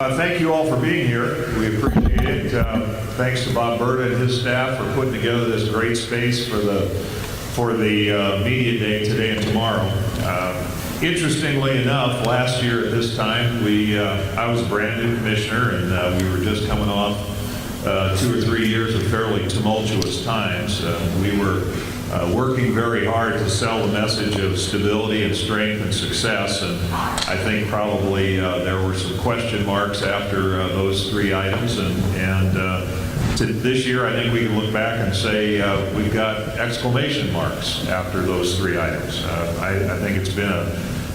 Thank you all for being here. We appreciate it. Thanks to Bob Berta and his staff for putting together this great space for the media day today and tomorrow. Interestingly enough, last year at this time, I was a brand new commissioner, and we were just coming off 2 or 3 years of fairly tumultuous times. We were working very hard to sell the message of stability and strength and success, and I think probably there were some question marks after those 3 items, and to this year I think we can look back and say we've got exclamation marks after those 3 items. I think it's been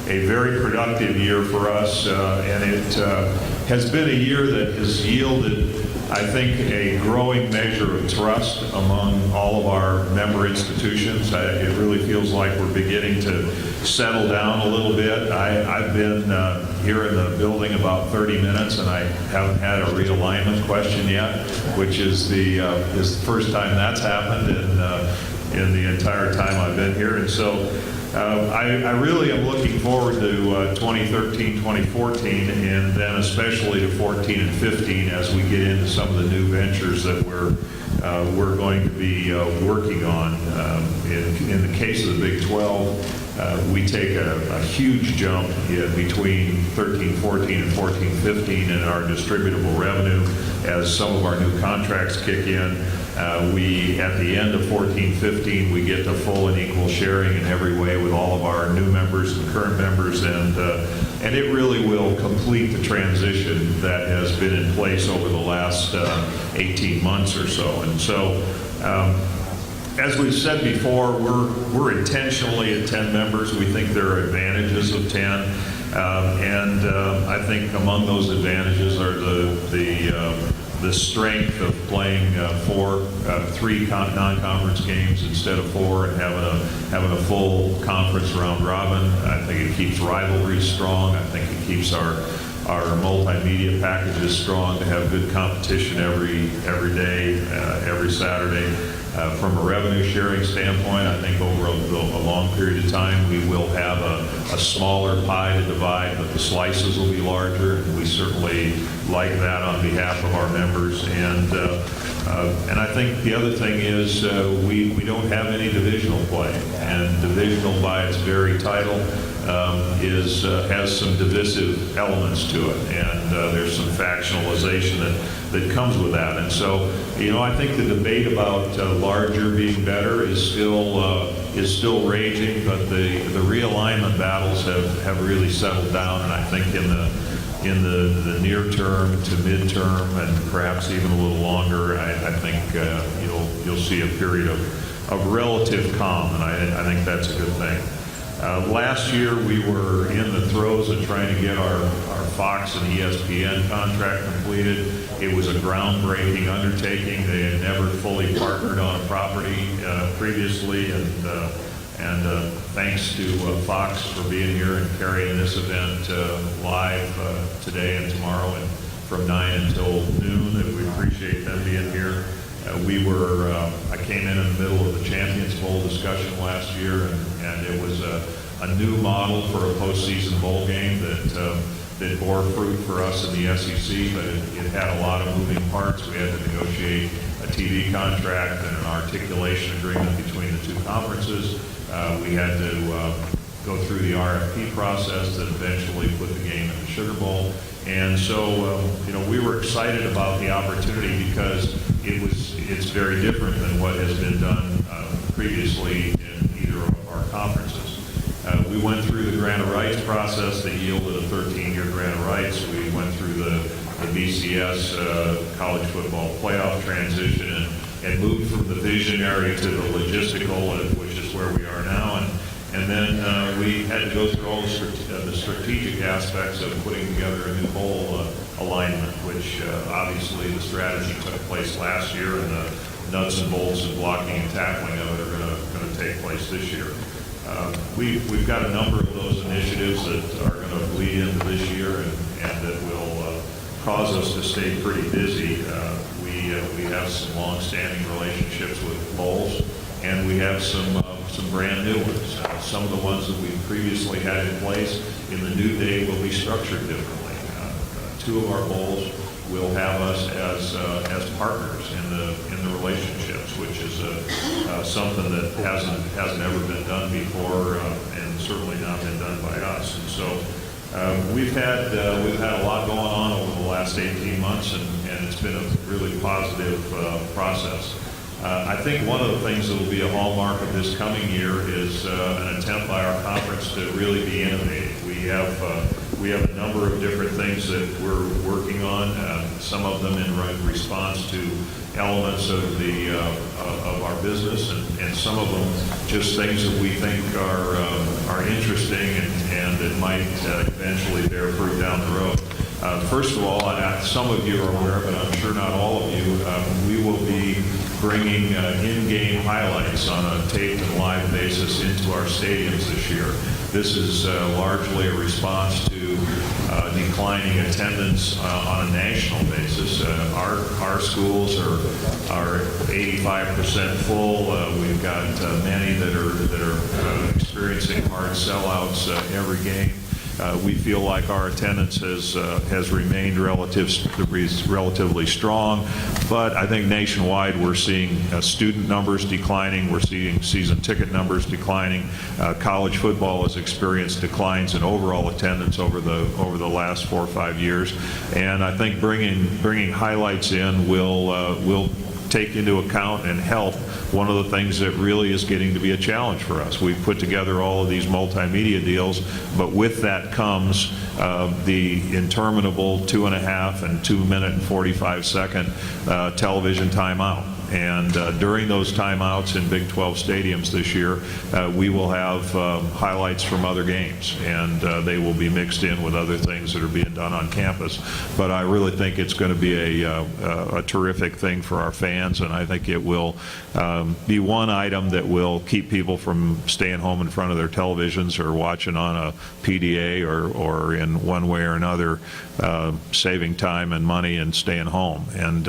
a very productive year for us, and it has been a year that has yielded, I think, a growing measure of trust among all of our member institutions. It really feels like we're beginning to settle down a little bit. I've been here in the building about 30 minutes, and I haven't had a realignment question yet, which is the first time that's happened in the entire time I've been here. And so I really am looking forward to 2013, 2014, and then especially to 14 and 15 as we get into some of the new ventures that we're going to be working on. In the case of the Big 12, we take a huge jump between 13-14 and 14-15 in our distributable revenue as some of our new contracts kick in. At the end of 14-15, we get the full and equal sharing in every way with all of our new members and current members, and it really will complete the transition that has been in place over the last 18 months or so. And so, as we've said before, we're intentionally at 10 members. We think there are advantages of 10, and I think among those advantages are the strength of playing 3 non-conference games instead of 4 and having a full conference round robin. I think it keeps rivalries strong. I think it keeps our multimedia packages strong to have good competition every day, every Saturday. From a revenue sharing standpoint, I think over a long period of time we will have a smaller pie to divide, but the slices will be larger, and we certainly like that on behalf of our members. And I think the other thing is we don't have any divisional play, and divisional by its very title has some divisive elements to it, and there's some factionalization that comes with that. And so, I think the debate about larger being better is still raging, but the realignment battles have really settled down, and I think in the near term to midterm and perhaps even a little longer, I think you'll see a period of relative calm, and I think that's a good thing. Last year we were in the throes of trying to get our Fox and ESPN contract completed. It was a groundbreaking undertaking. They had never fully partnered on a property previously, and thanks to Fox for being here and carrying this event live today and tomorrow and from 9 until noon. We appreciate them being here. I came in the middle of the Champions Bowl discussion last year, and it was a new model for a postseason bowl game that bore fruit for us in the SEC, but it had a lot of moving parts. We had to negotiate a TV contract and an articulation agreement between the 2 conferences. We had to go through the RFP process that eventually put the game in the Sugar Bowl. And so, we were excited about the opportunity because it's very different than what has been done previously in either of our conferences. We went through the grant of rights process that yielded a 13-year grant of rights. We went through the BCS college football playoff transition and moved from the visionary to the logistical, which is where we are now. And then we had to go through all the strategic aspects of putting together a new bowl alignment, which obviously the strategy took place last year, and the nuts and bolts and blocking and tackling of it are going to take place this year. We've got a number of those initiatives that are going to bleed into this year and that will cause us to stay pretty busy. We have some long-standing relationships with bowls, and we have some brand new ones. Some of the ones that we previously had in place in the new day will be structured differently. 2 of our bowls will have us as partners in the relationships, which is something that hasn't ever been done before, and certainly not been done by us. And so we've had a lot going on over the last 18 months, and it's been a really positive process. I think one of the things that will be a hallmark of this coming year is an attempt by our conference to really be innovative. We have a number of different things that we're working on. Some of them in response to elements of our business, and some of them just things that we think are interesting and that might eventually bear fruit down the road. First of all, some of you are aware, but I'm sure not all of you, we will be bringing in-game highlights on a taped and live basis into our stadiums this year. This is largely a response to declining attendance on a national basis. Our schools are 85% full. We've got many that are experiencing hard sellouts every game. We feel like our attendance has remained relatively strong, but I think nationwide we're seeing student numbers declining. We're seeing season ticket numbers declining. College football has experienced declines in overall attendance over the last 4 or 5 years, and I think bringing highlights in will take into account and help one of the things that really is getting to be a challenge for us. We've put together all of these multimedia deals, but with that comes the interminable 2.5 and 2-minute and 45-second television timeout. And during those timeouts in Big 12 stadiums this year, we will have highlights from other games, and they will be mixed in with other things that are being done on campus. But I really think it's going to be a terrific thing for our fans, and I think it will be one item that will keep people from staying home in front of their televisions or watching on a PDA or in one way or another, saving time and money and staying home. And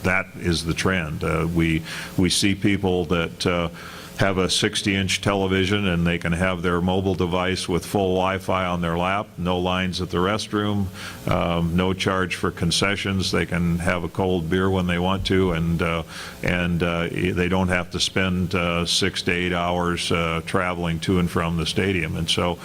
that is the trend. We see people that have a 60-inch television and they can have their mobile device with full Wi-Fi on their lap, no lines at the restroom, no charge for concessions. They can have a cold beer when they want to, and they don't have to spend 6 to 8 hours traveling to and from the stadium. And so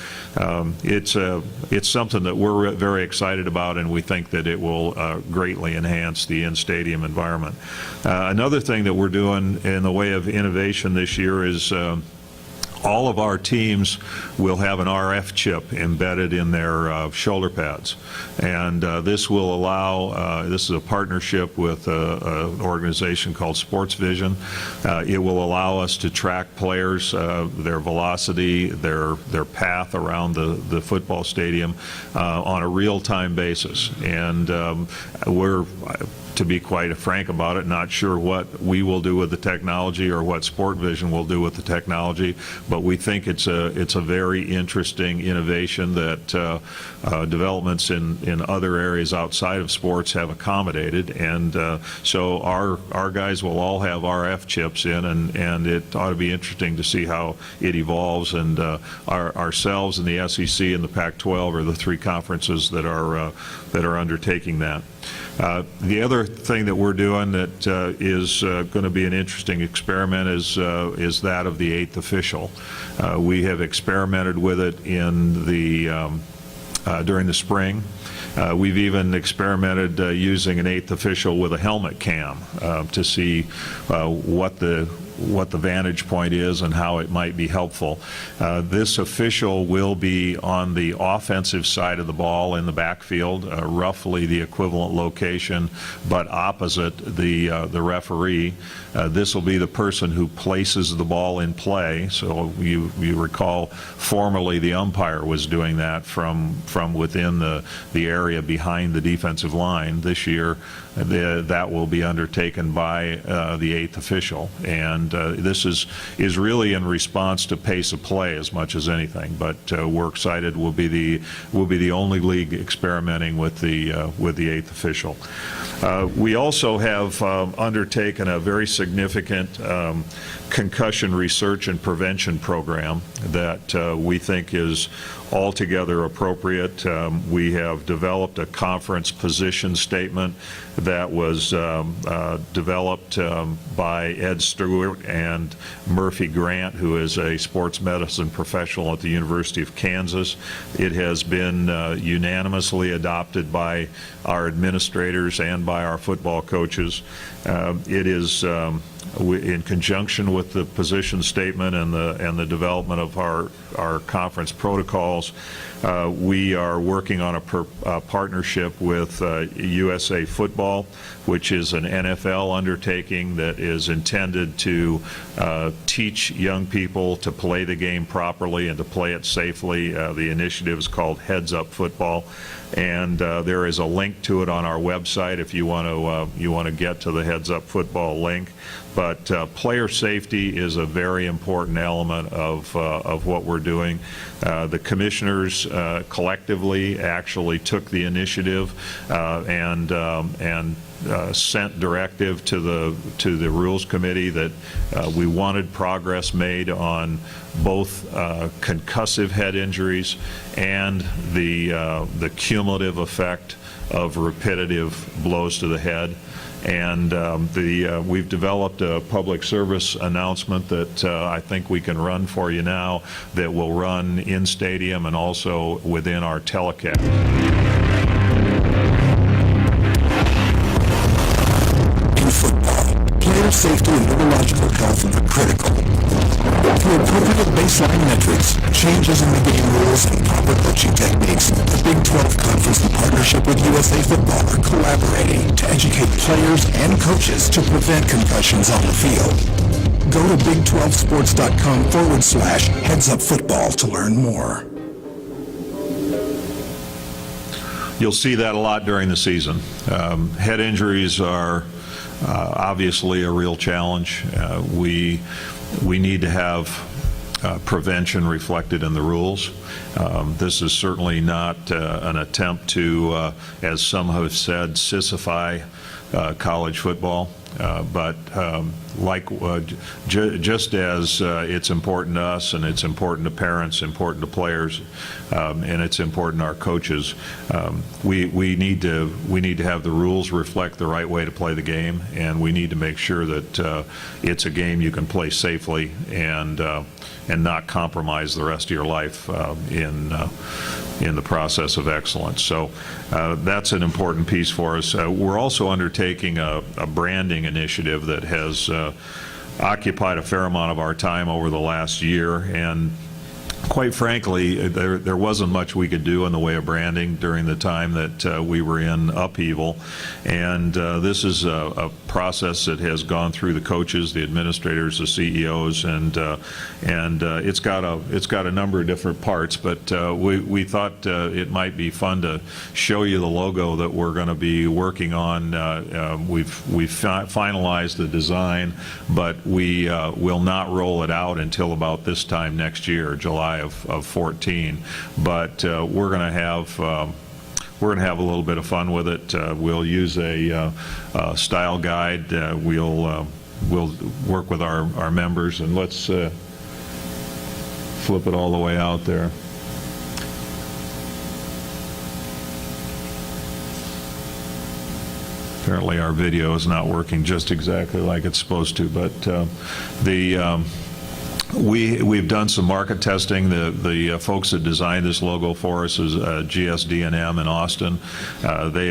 it's something that we're very excited about, and we think that it will greatly enhance the in-stadium environment. Another thing that we're doing in the way of innovation this year is all of our teams will have an RF chip embedded in their shoulder pads, and this will allow, this is a partnership with an organization called Sports Vision. It will allow us to track players, their velocity, their path around the football stadium on a real-time basis. And we're, to be quite frank about it, not sure what we will do with the technology or what Sport Vision will do with the technology, but we think it's a very interesting innovation that developments in other areas outside of sports have accommodated. And so our guys will all have RF chips in, and it ought to be interesting to see how it evolves. And ourselves and the SEC and the Pac-12 are the 3 conferences that are undertaking that. The other thing that we're doing that is going to be an interesting experiment is that of the 8th official. We have experimented with it in during the spring. We've even experimented using an 8th official with a helmet cam to see what the vantage point is and how it might be helpful. This official will be on the offensive side of the ball in the backfield, roughly the equivalent location, but opposite the referee. This will be the person who places the ball in play. So you recall formerly the umpire was doing that from within the area behind the defensive line. This year that will be undertaken by the 8th official, and and this is really in response to pace of play as much as anything. But we're excited. We'll be the only league experimenting with the eighth official. We also have undertaken a very significant concussion research and prevention program that we think is altogether appropriate. We have developed a conference position statement that was developed by Ed Stewart and Murphy Grant, who is a sports medicine professional at the University of Kansas. It has been unanimously adopted by our administrators and by our football coaches. It is in conjunction with the position statement and the development of our conference protocols. We are working on a partnership with USA Football, which is an NFL undertaking that is intended to teach young people to play the game properly and to play it safely. The initiative is called Heads Up Football, and there is a link to it on our website if you want to get to the Heads Up Football link. But player safety is a very important element of what we're doing. The commissioners collectively actually took the initiative and sent directive to the Rules Committee that we wanted progress made on both concussive head injuries and the cumulative effect of repetitive blows to the head. And we've developed a public service announcement that I think we can run for you now, that will run in stadium and also within our telecast. In football, player safety and neurological health are critical. Through appropriate baseline metrics, changes in the game rules, and proper coaching techniques, the Big 12 Conference, in partnership with USA Football, are collaborating to educate players and coaches to prevent concussions on the field. Go to Big12Sports.com/headsupfootball to learn more. You'll see that a lot during the season. Head injuries are obviously a real challenge. We need to have prevention reflected in the rules. This is certainly not an attempt to, as some have said, sissify college football. But just as it's important to us, and it's important to parents, important to players, and it's important to our coaches, we need to have the rules reflect the right way to play the game, and we need to make sure that it's a game you can play safely and not compromise the rest of your life in the process of excellence. So that's an important piece for us. We're also undertaking a branding initiative that has occupied a fair amount of our time over the last year, and quite frankly, there wasn't much we could do in the way of branding during the time that we were in upheaval. And this is a process that has gone through the coaches, the administrators, the CEOs, and it's got a number of different parts. But we thought it might be fun to show you the logo that we're going to be working on. We've finalized the design, but we will not roll it out until about this time next year, July of 14, but we're going to have a little bit of fun with it. We'll use a style guide. We'll work with our members, and let's flip it all the way out there. Apparently our video is not working just exactly like it's supposed to, but we've done some market testing. The folks that designed this logo for us is GSD&M in Austin.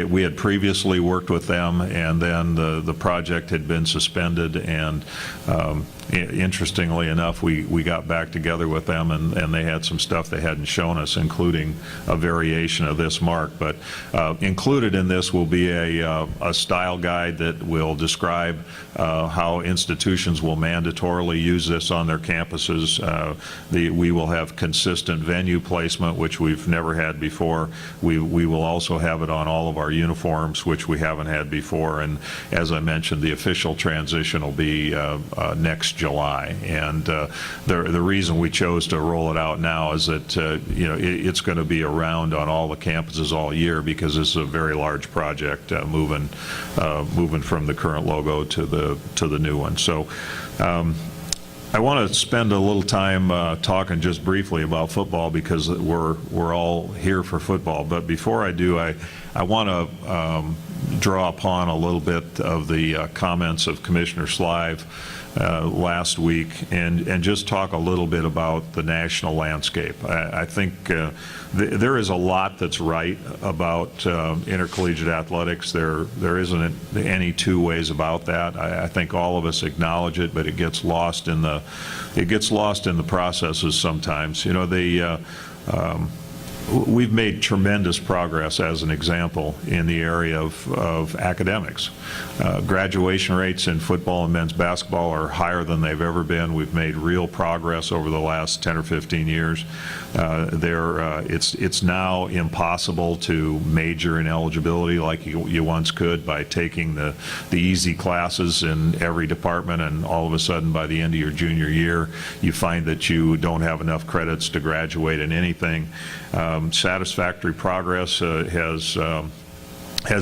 We had previously worked with them, and then the project had been suspended, and interestingly enough, we got back together with them, and they had some stuff they hadn't shown us, including a variation of this mark. But included in this will be a style guide that will describe how institutions will mandatorily use this on their campuses. We will have consistent venue placement, which we've never had before. We will also have it on all of our uniforms, which we haven't had before. And as I mentioned, the official transition will be next July. And the reason we chose to roll it out now is that it's going to be around on all the campuses all year, because this is a very large project, moving from the current logo to the new one. So I want to spend a little time talking just briefly about football, because we're all here for football. But before I do, I want to draw upon a little bit of the comments of Commissioner Slive last week, and just talk a little bit about the national landscape. I think there is a lot that's right about intercollegiate athletics. There isn't any two ways about that. I think all of us acknowledge it, but it gets lost in the processes sometimes. We've made tremendous progress, as an example, in the area of academics. Graduation rates in football and men's basketball are higher than they've ever been. We've made real progress over the last 10 or 15 years. It's now impossible to major in eligibility like you once could by taking the easy classes in every department, and all of a sudden by the end of your junior year you find that you don't have enough credits to graduate in anything. Satisfactory progress has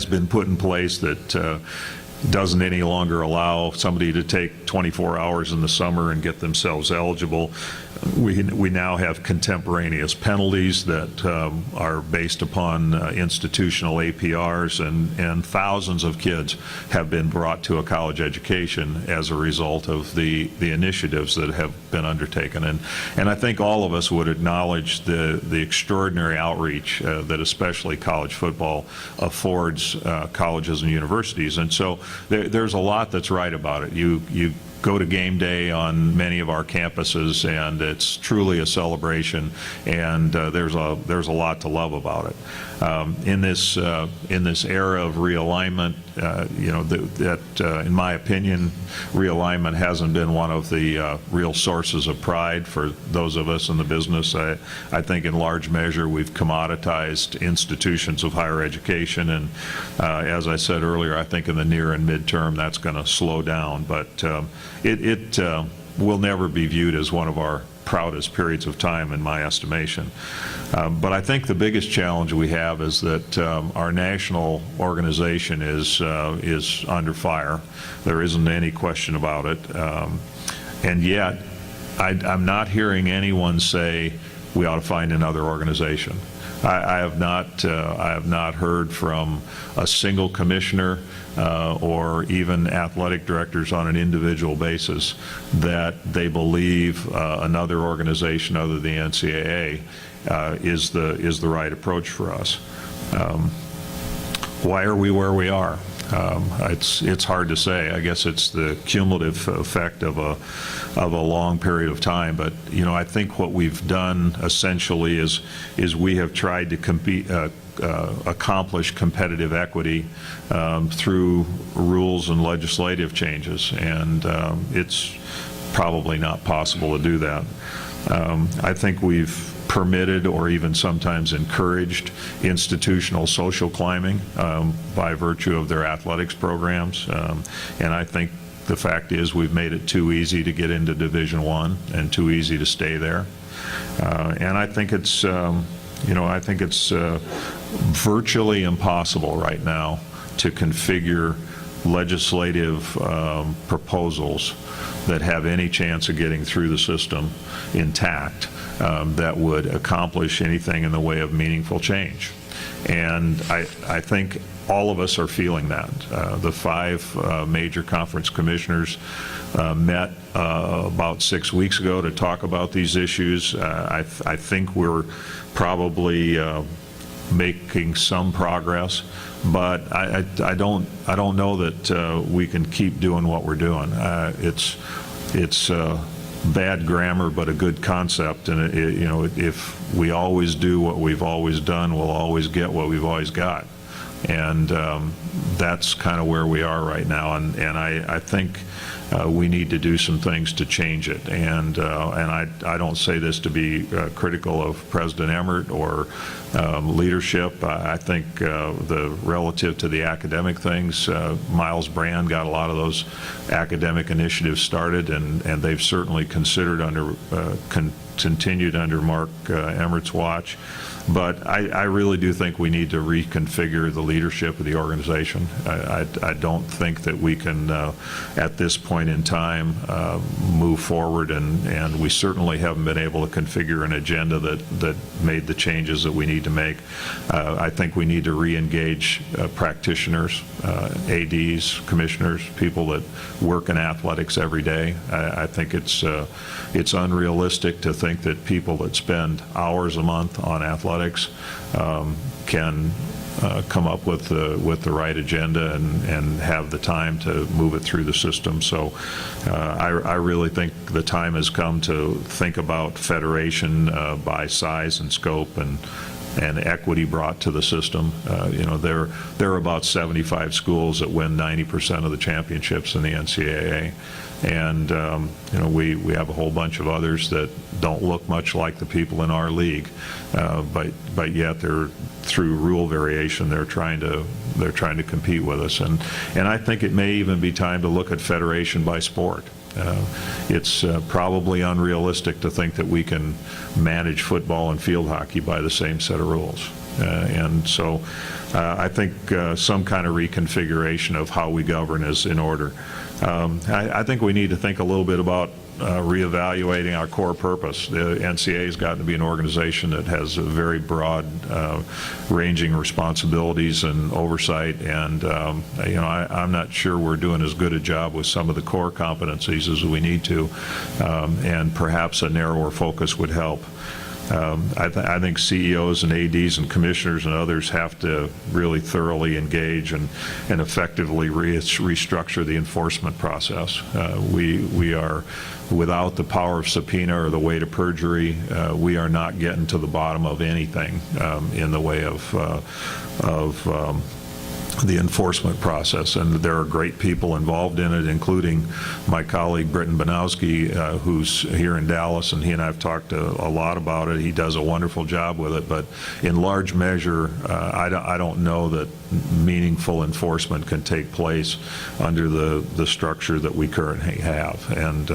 been put in place that doesn't any longer allow somebody to take 24 hours in the summer and get themselves eligible. We now have contemporaneous penalties that are based upon institutional APRs, and thousands of kids have been brought to a college education as a result of the initiatives that have been undertaken. And I think all of us would acknowledge the extraordinary outreach that especially college football affords colleges and universities. And so there's a lot that's right about it. You go to game day on many of our campuses, and it's truly a celebration, and there's a lot to love about it. In this era of realignment, in my opinion, realignment hasn't been one of the real sources of pride for those of us in the business. I think in large measure we've commoditized institutions of higher education, and as I said earlier, I think in the near and midterm that's going to slow down, but it will never be viewed as one of our proudest periods of time in my estimation. But I think the biggest challenge we have is that our national organization is under fire. There isn't any question about it. And yet, I'm not hearing anyone say we ought to find another organization. I have not heard from a single commissioner or even athletic directors on an individual basis that they believe another organization other than the NCAA is the right approach for us. Why are we where we are? It's hard to say. I guess it's the cumulative effect of a long period of time. But I think what we've done essentially is we have tried to accomplish competitive equity through rules and legislative changes, and it's probably not possible to do that. I think we've permitted or even sometimes encouraged institutional social climbing by virtue of their athletics programs, and I think the fact is we've made it too easy to get into Division I and too easy to stay there, and I think it's virtually impossible right now to configure legislative proposals that have any chance of getting through the system intact that would accomplish anything in the way of meaningful change. And I think all of us are feeling that. The 5 major conference commissioners met about 6 weeks ago to talk about these issues. I think we're probably making some progress, but I don't know that we can keep doing what we're doing. It's bad grammar, but a good concept, and if we always do what we've always done, we'll always get what we've always got, and that's kind of where we are right now. And I think we need to do some things to change it. And I don't say this to be critical of President Emmert or leadership. I think relative to the academic things, Miles Brand got a lot of those academic initiatives started, and they've certainly considered continued under Mark Emmert's watch. But I really do think we need to reconfigure the leadership of the organization. I don't think that we can, at this point in time, move forward, and we certainly haven't been able to configure an agenda that made the changes that we need to make. I think we need to re-engage practitioners, ADs, commissioners, people that work in athletics every day. I think it's unrealistic to think that people that spend hours a month on athletics can come up with the right agenda and have the time to move it through the system. So I really think the time has come to think about federation by size and scope and equity brought to the system. There are about 75 schools that win 90% of the championships in the NCAA. And we have a whole bunch of others that don't look much like the people in our league, but yet they're, through rule variation, they're trying to compete with us. And I think it may even be time to look at federation by sport. It's probably unrealistic to think that we can manage football and field hockey by the same set of rules. And so I think some kind of reconfiguration of how we govern is in order. I think we need to think a little bit about reevaluating our core purpose. The NCAA has gotten to be an organization that has a very broad ranging responsibilities and oversight, and I'm not sure we're doing as good a job with some of the core competencies as we need to, and perhaps a narrower focus would help. I think CEOs and ADs and commissioners and others have to really thoroughly engage and effectively restructure the enforcement process. We are, without the power of subpoena or the weight of perjury, we are not getting to the bottom of anything in the way of the enforcement process, and there are great people involved in it, including my colleague Britton Banowski, who's here in Dallas, and he and I have talked a lot about it. He does a wonderful job with it, but in large measure, I don't know that meaningful enforcement can take place under the structure that we currently have. And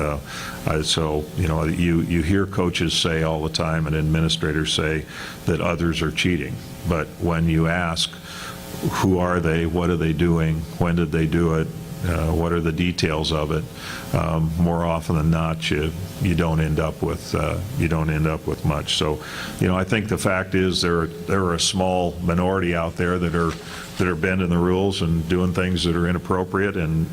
so, you hear coaches say all the time and administrators say that others are cheating, but when you ask, who are they? What are they doing? When did they do it? What are the details of it? More often than not, you don't end up with much. So, I think the fact is there are a small minority out there that are bending the rules and doing things that are inappropriate, and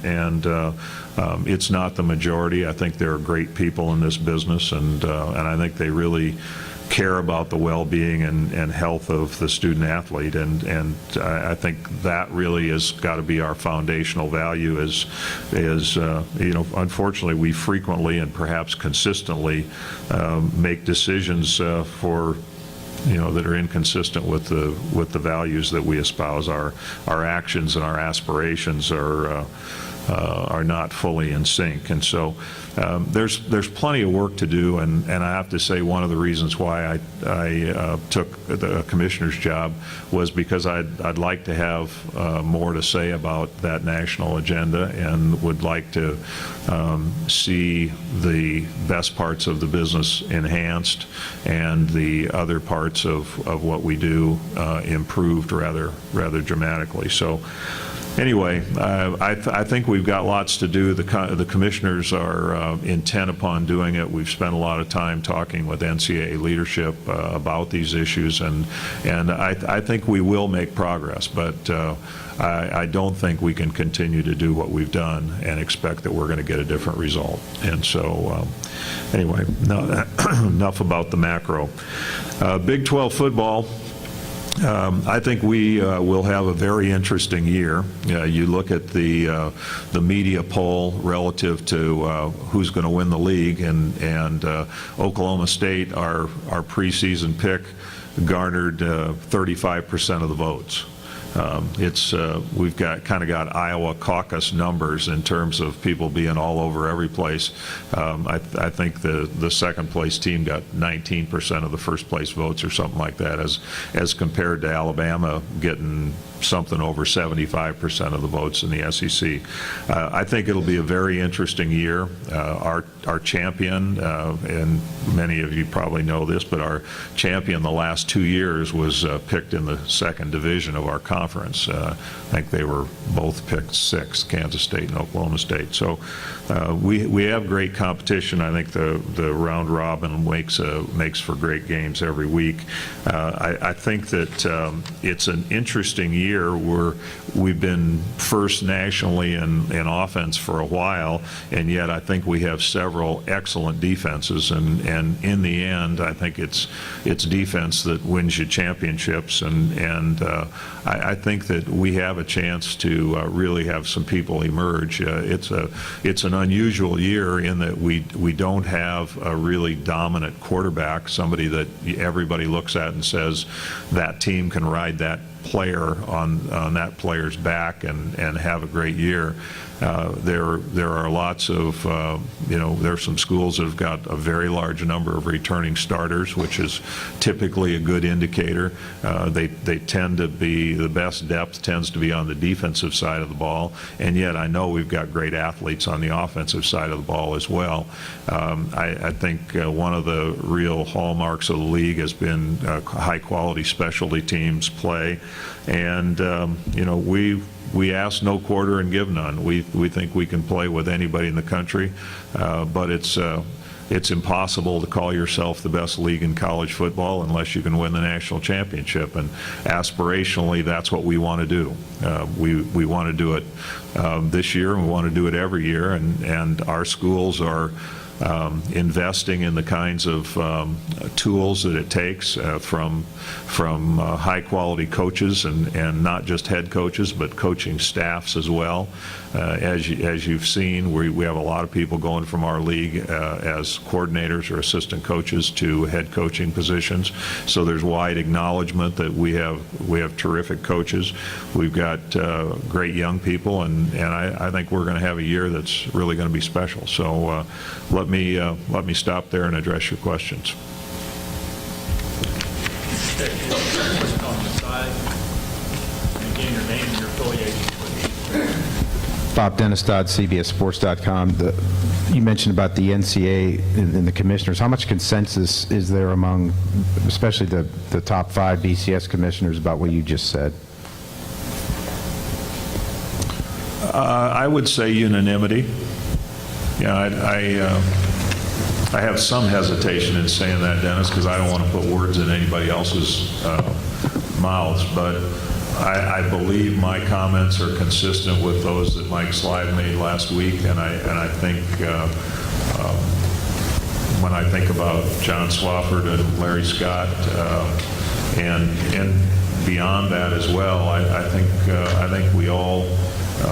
it's not the majority. I think there are great people in this business, and I think they really care about the well-being and health of the student athlete, and I think that really has got to be our foundational value. Is unfortunately we frequently and perhaps consistently make decisions for that are inconsistent with the values that we espouse. Our actions and our aspirations are not fully in sync, and so there's plenty of work to do, and I have to say one of the reasons why I took the commissioner's job was because I'd like to have more to say about that national agenda, and would like to see the best parts of the business enhanced and the other parts of what we do improved rather dramatically. So anyway, I think we've got lots to do. The commissioners are intent upon doing it. We've spent a lot of time talking with NCAA leadership about these issues, and I think we will make progress, but I don't think we can continue to do what we've done and expect that we're going to get a different result. And so anyway, enough about the macro. Big 12 football. I think we will have a very interesting year. You look at the media poll relative to who's going to win the league, and Oklahoma State, our preseason pick, garnered 35% of the votes. we've got Iowa caucus numbers in terms of people being all over every place. I think the second place team got 19% of the first place votes or something like that, as compared to Alabama getting something over 75% of the votes in the SEC. I think it'll be a very interesting year. Our champion, and many of you probably know this, but our champion the last 2 years was picked in the second division of our conference. I think they were both picked sixth, Kansas State and Oklahoma State. So we have great competition. I think the round robin makes for great games every week. I think that it's an interesting year where we've been first nationally in offense for a while, and yet I think we have several excellent defenses, and in the end I think it's defense that wins you championships, and I think that we have a chance to really have some people emerge. It's an unusual year in that we don't have a really dominant quarterback, somebody that everybody looks at and says that team can ride that player on that player's back and have a great year. There are lots of, there are some schools that have got a very large number of returning starters, which is typically a good indicator. They tend to be, the best depth tends to be on the defensive side of the ball, and yet I know we've got great athletes on the offensive side of the ball as well. I think one of the real hallmarks of the league has been high quality specialty teams play, and we ask no quarter and give none. We think we can play with anybody in the country, but it's impossible to call yourself the best league in college football unless you can win the national championship. And aspirationally, that's what we want to do. We want to do it this year, and we want to do it every year. And our schools are investing in the kinds of tools that it takes from high quality coaches and not just head coaches but coaching staffs as well. As you've seen, we have a lot of people going from our league as coordinators or assistant coaches to head coaching positions. So there's wide acknowledgement that we have terrific coaches. We've got great young people, and I think we're going to have a year that's really going to be special. So let me stop there and address your questions. Okay, question on the side. And again, your name and your affiliation, please. Bob Denistad, CBSSports.com. You mentioned about the NCAA and the commissioners. How much consensus is there among, especially the top 5 BCS commissioners, about what you just said? I would say unanimity. Yeah, I have some hesitation in saying that, Dennis, because I don't want to put words in anybody else's mouths, but I believe my comments are consistent with those that Mike Slive made last week, and I think when I think about John Swafford and Larry Scott and beyond that as well, I think we all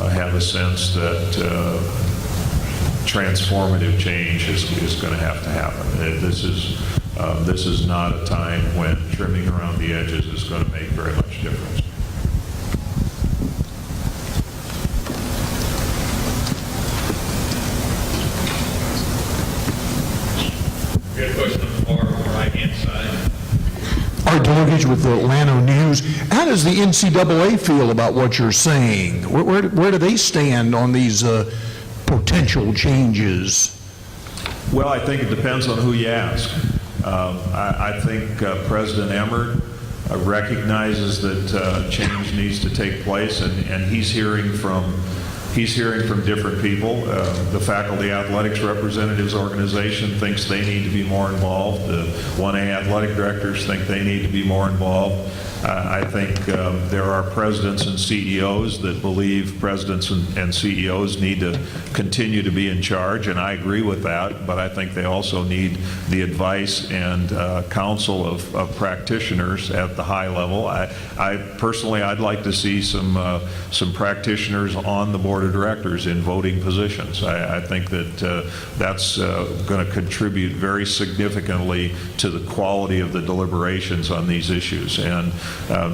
have a sense that transformative change is going to have to happen. This is not a time when trimming around the edges is going to make very much difference. We have a question on the far right-hand side. Art Delovich with the Atlanta News. How does the NCAA feel about what you're saying? Where do they stand on these potential changes? Well, I think it depends on who you ask. I think President Emmert recognizes that change needs to take place, and he's hearing from different people. The Faculty Athletics Representatives Organization thinks they need to be more involved. The 1A athletic directors think they need to be more involved. I think there are presidents and CEOs that believe presidents and CEOs need to continue to be in charge, and I agree with that, but I think they also need the advice and counsel of practitioners at the high level. I personally, I'd like to see some practitioners on the Board of of directors in voting positions. I think that that's going to contribute very significantly to the quality of the deliberations on these issues. And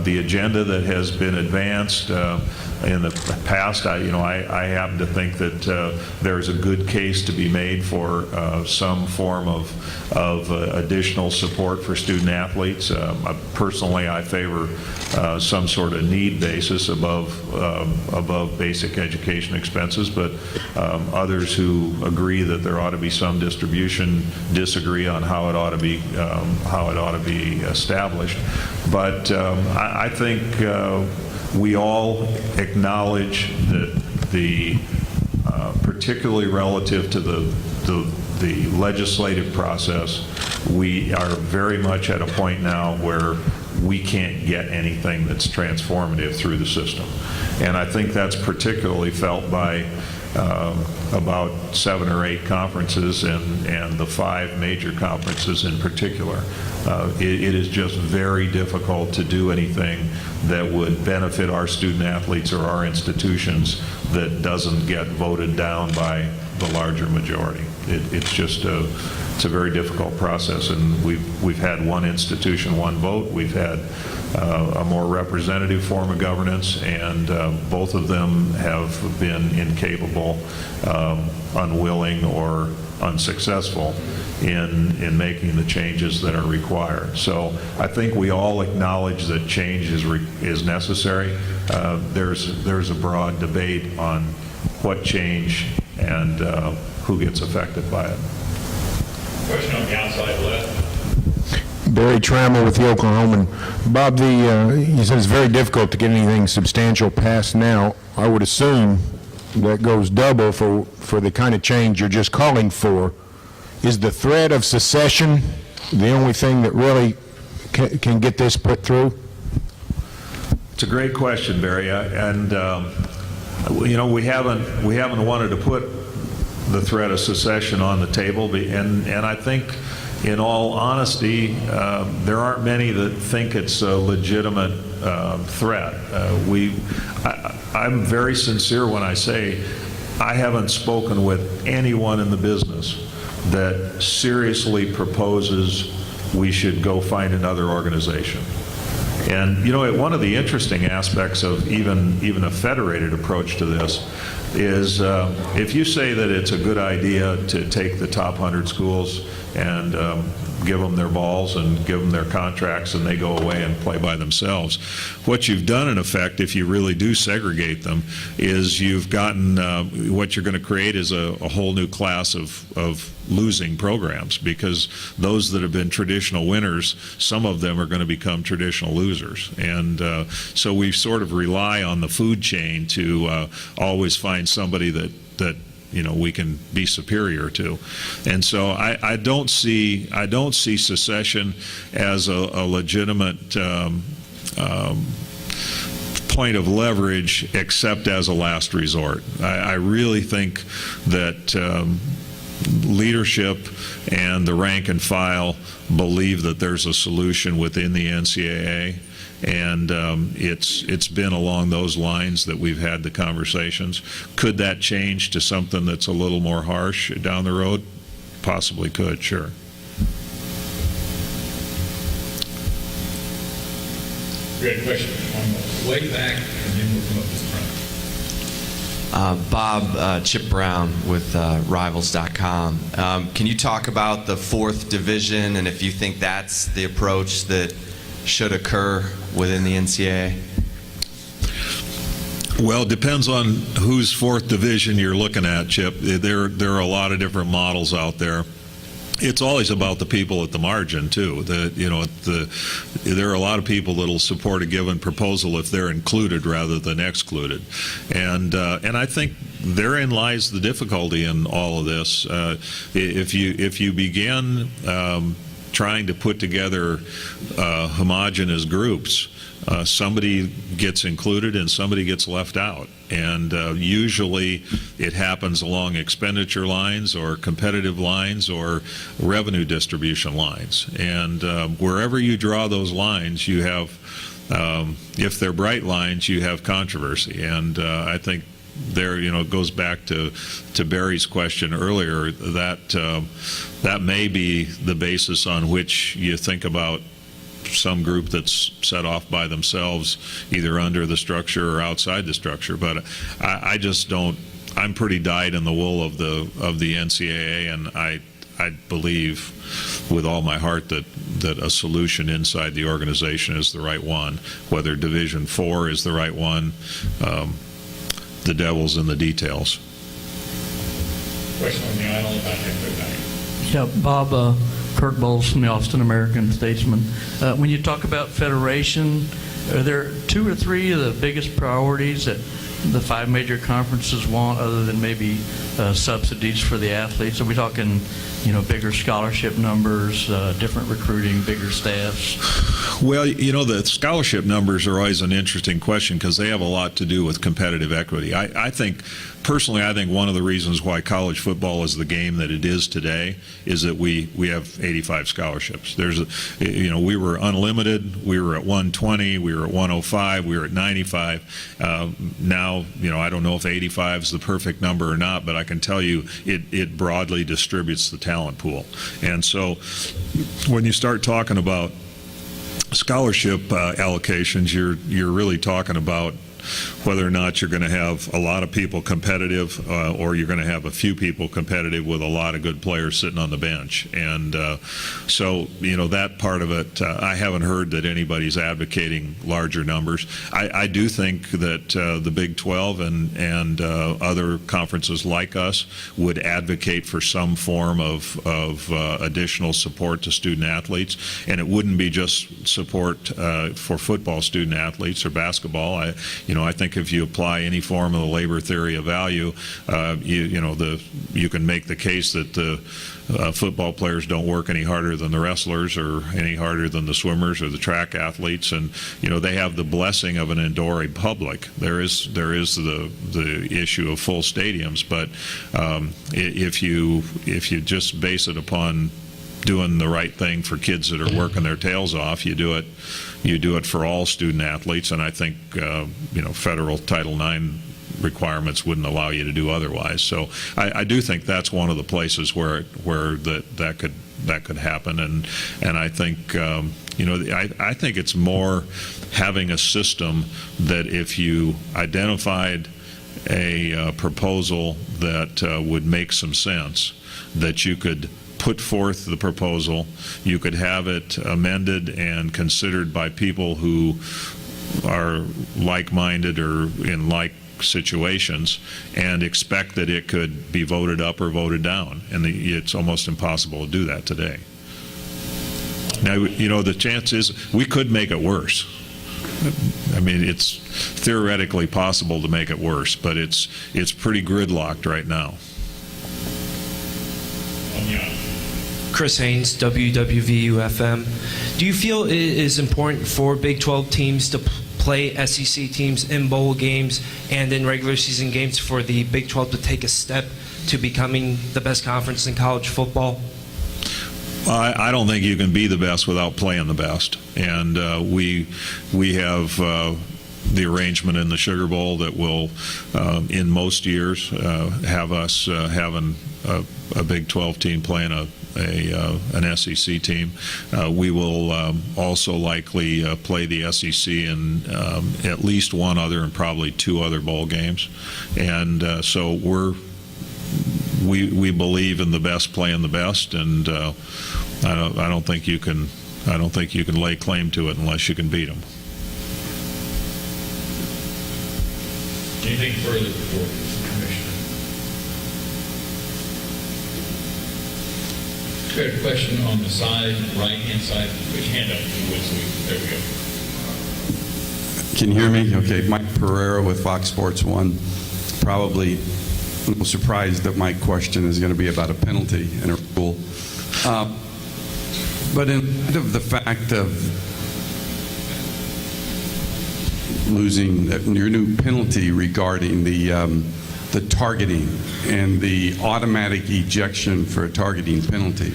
the agenda that has been advanced in the past, I happen to think that there's a good case to be made for some form of additional support for student athletes. Personally, I favor some sort of need basis above basic education expenses, but others who agree that there ought to be some distribution disagree on how it ought to be established. But I think we all acknowledge that particularly relative to the legislative process, we are very much at a point now where we can't get anything that's transformative through the system. And I think that's particularly felt by about 7 or 8 conferences and the 5 major conferences in particular. It is just very difficult to do anything that would benefit our student athletes or our institutions that doesn't get voted down by the larger majority. It's just it's a very difficult process, and we've had one institution, one vote. We've had a more representative form of governance, and both of them have been incapable, unwilling, or unsuccessful in making the changes that are required. So I think we all acknowledge that change is necessary. There's a broad debate on what change and who gets affected by it. Question on the outside left. Barry Trammell with the Oklahoman. Bob, you said it's very difficult to get anything substantial passed now. I would assume that goes double for the kind of change you're just calling for. Is the threat of secession the only thing that really can get this put through? It's a great question, Barry, and we haven't wanted to put the threat of secession on the table, and I think, in all honesty, there aren't many that think it's a legitimate threat. I'm very sincere when I say I haven't spoken with anyone in the business that seriously proposes we should go find another organization. And one of the interesting aspects of even a federated approach to this is if you say that it's a good idea to take the top 100 schools and give them their balls and give them their contracts and they go away and play by themselves, what you've done in effect, if you really do segregate them, is you've gotten what you're going to create is a whole new class of losing programs, because those that have been traditional winners, some of them are going to become traditional losers. And so we sort of rely on the food chain to always find somebody that we can be superior to. And so I don't see secession as a legitimate point of leverage, except as a last resort. I really think that leadership and the rank and file believe that there's a solution within the NCAA, and it's been along those lines that we've had the conversations. Could that change to something that's a little more harsh down the road? Possibly could, sure. Great question. On the way back, and then we'll come up to the front. Bob, Chip Brown with Rivals.com. Can you talk about the 4th division and if you think that's the approach that should occur within the NCAA? Well, it depends on whose 4th division you're looking at, Chip. There are a lot of different models out there. It's always about the people at the margin too. There are a lot of people that'll support a given proposal if they're included rather than excluded, and I think therein lies the difficulty in all of this. If you begin trying to put together homogeneous groups, somebody gets included and somebody gets left out. And usually it happens along expenditure lines or competitive lines or revenue distribution lines. And wherever you draw those lines, you have, if they're bright lines, you have controversy. And I think there, it goes back to Barry's question earlier, that that may be the basis on which you think about some group that's set off by themselves, either under the structure or outside the structure. But I just don't. I'm pretty dyed in the wool of the NCAA, and I believe with all my heart that a solution inside the organization is the right one. Whether Division IV is the right one, the devil's in the details. Question on the aisle about that. Yeah, Bob, Kirk Bowles from the Austin American-Statesman. When you talk about federation, are there 2 or 3 of the biggest priorities that the 5 major conferences want, other than maybe subsidies for the athletes? Are we talking, bigger scholarship numbers, different recruiting, bigger staffs? Well, the scholarship numbers are always an interesting question because they have a lot to do with competitive equity. I think one of the reasons why college football is the game that it is today is that we have 85 scholarships. We were unlimited. We were at 120. We were at 105. We were at 95. Now, I don't know if 85 is the perfect number or not, but I can tell you it broadly distributes the talent pool. And so when you start talking about scholarship allocations, you're really talking about whether or not you're going to have a lot of people competitive or you're going to have a few people competitive with a lot of good players sitting on the bench. And so, that part of it, I haven't heard that anybody's advocating larger numbers. I do think that the Big 12 and other conferences like us would advocate for some form of additional support to student athletes. And it wouldn't be just support for football student athletes or basketball. I think if you apply any form of the labor theory of value, you can make the case that the football players don't work any harder than the wrestlers or any harder than the swimmers or the track athletes, and they have the blessing of an enduring public. There is the issue of full stadiums, but if you just base it upon doing the right thing for kids that are working their tails off, you do it for all student athletes, and I think federal Title IX requirements wouldn't allow you to do otherwise. So I do think that's one of the places where that could happen, and I think I think it's more having a system that if you identified a proposal that would make some sense, that you could put forth the proposal, you could have it amended and considered by people who are like-minded or in like situations, and expect that it could be voted up or voted down. And it's almost impossible to do that today. Now, the chance is we could make it worse. I mean, it's theoretically possible to make it worse, but it's pretty gridlocked right now. Chris Haynes, WWVU-FM. Do you feel it is important for Big 12 teams to play SEC teams in bowl games and in regular season games for the Big 12 to take a step to becoming the best conference in college football? I don't think you can be the best without playing the best. And we have the arrangement in the Sugar Bowl that will, in most years, have us having a Big 12 team playing an SEC team. We will also likely play the SEC in at least one other and probably two other bowl games. And so we believe in the best playing the best, and I don't think you can lay claim to it unless you can beat them. Anything further before Commissioner? Got a question on the side, right-hand side. Put your hand up, if you would, there we go. Can you hear me? Okay, Mike Pereira with Fox Sports 1. Probably a little surprised that my question is going to be about a penalty and a rule. But in light of the fact of losing your new penalty regarding the targeting and the automatic ejection for a targeting penalty,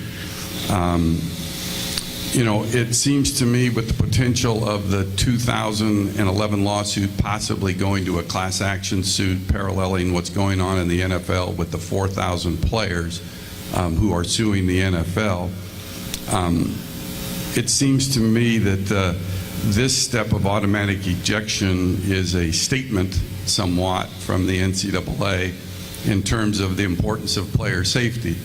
it seems to me with the potential of the 2011 lawsuit possibly going to a class action suit paralleling what's going on in the NFL with the 4,000 players who are suing the NFL, it seems to me that this step of automatic ejection is a statement somewhat from the NCAA in terms of the importance of player safety.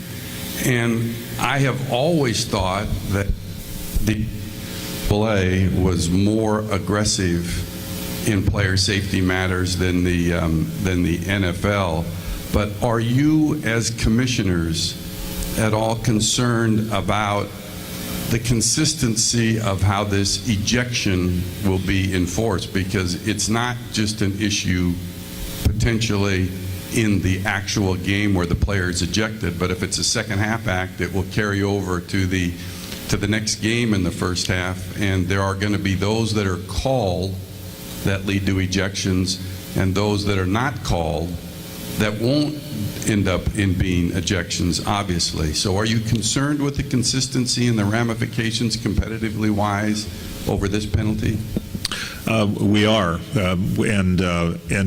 And I have always thought that the NCAA was more aggressive in player safety matters than the NFL. But are you, as commissioners, at all concerned about the consistency of how this ejection will be enforced? Because it's not just an issue potentially in the actual game where the player is ejected, but if it's a second half act, it will carry over to the next game in the first half, and there are going to be those that are called that lead to ejections and those that are not called that won't end up in being ejections, obviously. So are you concerned with the consistency and the ramifications competitively wise over this penalty? We are, and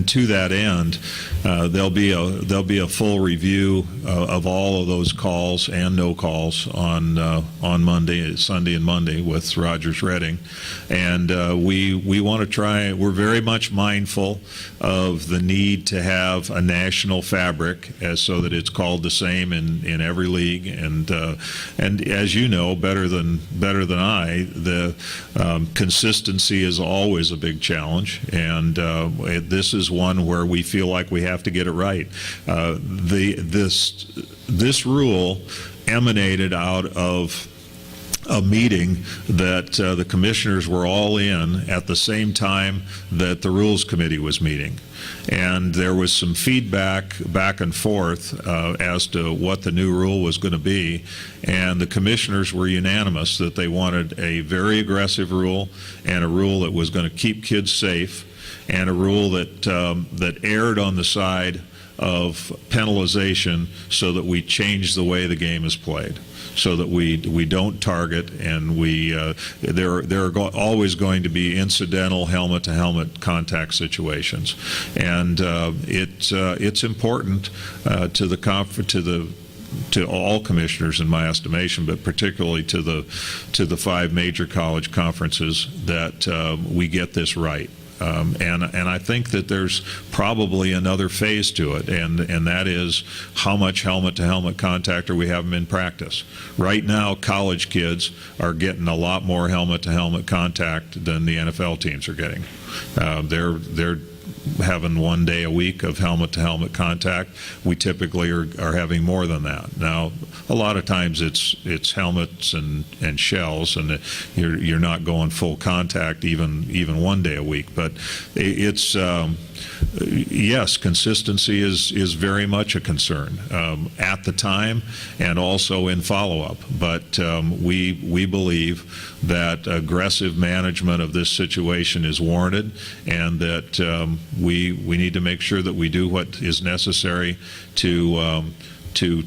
to that end, there'll be a full review of all of those calls and no calls on Sunday and Monday with Rogers Redding, and we want to try. We're very much mindful of the need to have a national fabric, so that it's called the same in every league, and as you know better than I, the consistency is always a big challenge, and this is one where we feel like we have to get it right. This rule emanated out of a meeting that the commissioners were all in at the same time that the Rules Committee was meeting. And there was some feedback back and forth as to what the new rule was going to be, and the commissioners were unanimous that they wanted a very aggressive rule and a rule that was going to keep kids safe, and a rule that erred on the side of penalization so that we change the way the game is played, so that we don't target, and there are always going to be incidental helmet-to-helmet contact situations, and it's important to all commissioners, in my estimation, but particularly to the 5 major college conferences, that we get this right. And I think that there's probably another phase to it, and that is how much helmet-to-helmet contact are we having in practice. Right now, college kids are getting a lot more helmet-to-helmet contact than the NFL teams are getting. They're having 1 day a week of helmet-to-helmet contact. We typically are having more than that. Now, a lot of times it's helmets and shells, and you're not going full contact even 1 day a week. But it's yes, consistency is very much a concern at the time and also in follow-up. But we believe that aggressive management of this situation is warranted, and that we need to make sure that we do what is necessary to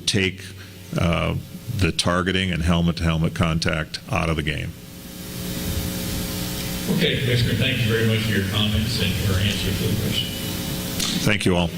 take the targeting and helmet-to-helmet contact out of the game. Okay, Commissioner, thank you very much for your comments and your answers to the question. Thank you all.